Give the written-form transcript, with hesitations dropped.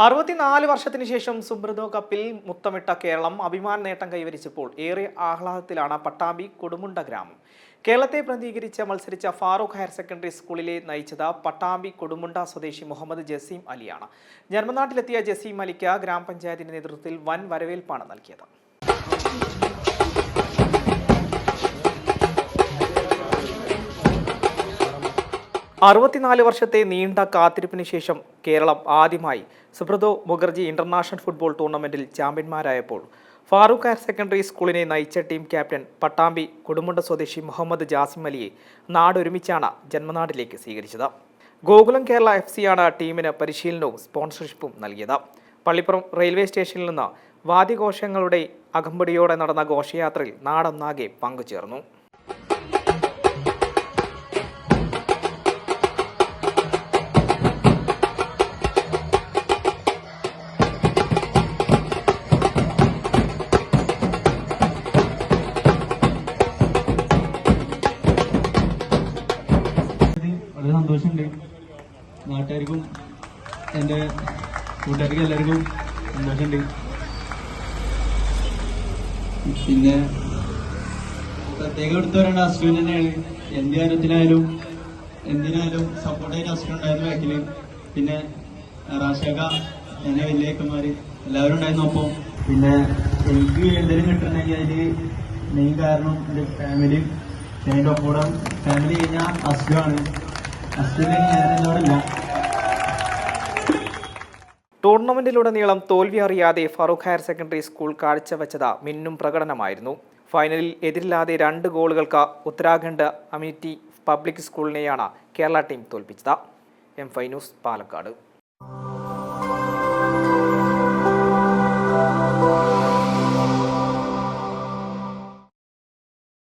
64 വർഷത്തിന് ശേഷം സുബ്രതോ കപ്പിൽ മുത്തമിട്ട കേരളം അഭിമാന നേട്ടം കൈവരിച്ചപ്പോൾ ഏറെ ആഹ്ലാദത്തിലാണ് പട്ടാമ്പി കൊടുമുണ്ട ഗ്രാമം. കേരളത്തെ പ്രതിനിധീകരിച്ച് മത്സരിച്ച ഫാറൂഖ് ഹയർ സെക്കൻഡറി സ്കൂളിലെ നയിച്ചത് പട്ടാമ്പി കൊടുമുണ്ട സ്വദേശി മുഹമ്മദ് ജസീം അലിയാണ്. ജന്മനാട്ടിലെത്തിയ ജസീം അലിക്ക് ഗ്രാമപഞ്ചായത്തിന്റെ നേതൃത്വത്തിൽ വൻ വരവേൽപ്പാണ് നൽകിയത്. 64 വർഷത്തെ നീണ്ട കാത്തിരിപ്പിന് ശേഷം കേരളം ആദ്യമായി സുബ്രതോ മുഖർജി ഇന്റർനാഷണൽ ഫുട്ബോൾ ടൂർണമെന്റിൽ ചാമ്പ്യന്മാരായപ്പോൾ ഫാറൂഖ് ഹയർ സെക്കൻഡറി സ്കൂളിനെ നയിച്ച ടീം ക്യാപ്റ്റൻ പട്ടാമ്പി കൊടുമുണ്ട സ്വദേശി മുഹമ്മദ് ജാസിം അലിയെ നാടൊരുമിച്ചാണ് ജന്മനാട്ടിലേക്ക് സ്വീകരിച്ചത്. ഗോകുലം കേരള FC-യാണ് ടീമിന് പരിശീലനവും സ്പോൺസർഷിപ്പും നൽകിയത്. പള്ളിപ്പുറം റെയിൽവേ സ്റ്റേഷനിൽ നിന്ന് വാദ്യഘോഷങ്ങളുടെ അകമ്പടിയോടെ നടന്ന ഘോഷയാത്രയിൽ നാടൊന്നാകെ പങ്കുചേർന്നു. വളരെ സന്തോഷമുണ്ട്. നാട്ടുകാർക്കും എൻ്റെ കൂട്ടുകാർക്കും എല്ലാവർക്കും സന്തോഷമുണ്ട്. പിന്നെ പ്രത്യേകം എടുത്തു പറയേണ്ട അശ്വിൻ തന്നെയാണ്. എന്ത് കാര്യത്തിലായാലും എന്തിനായാലും സപ്പോർട്ടായിട്ട് അശ്വിൻ ഉണ്ടായിരുന്നു ബാക്കില്. പിന്നെ റാഷക, എന്നെ വലിയക്കന്മാര് എല്ലാവരും ഉണ്ടായിരുന്നു. ഒപ്പം പിന്നെ എനിക്ക് എന്തെങ്കിലും കിട്ടണമെങ്കിൽ അതിൽ മെയിൻ കാരണം എൻ്റെ ഫാമിലി. എൻ്റെ ഒപ്പം ഫാമിലി കഴിഞ്ഞാൽ അശ്വനാണ്. ടൂർണമെന്റിലുടനീളം തോൽവി അറിയാതെ ഫാറൂഖ് ഹയർ സെക്കൻഡറി സ്കൂൾ കാഴ്ചവെച്ചത് മിന്നും പ്രകടനമായിരുന്നു. ഫൈനലിൽ എതിരില്ലാതെ 2 ഗോളുകൾക്ക് ഉത്തരാഖണ്ഡ് അമ്യൂണിറ്റി പബ്ലിക് സ്കൂളിനെയാണ് കേരള ടീം തോൽപ്പിച്ചത്. M5 news, Palakkad.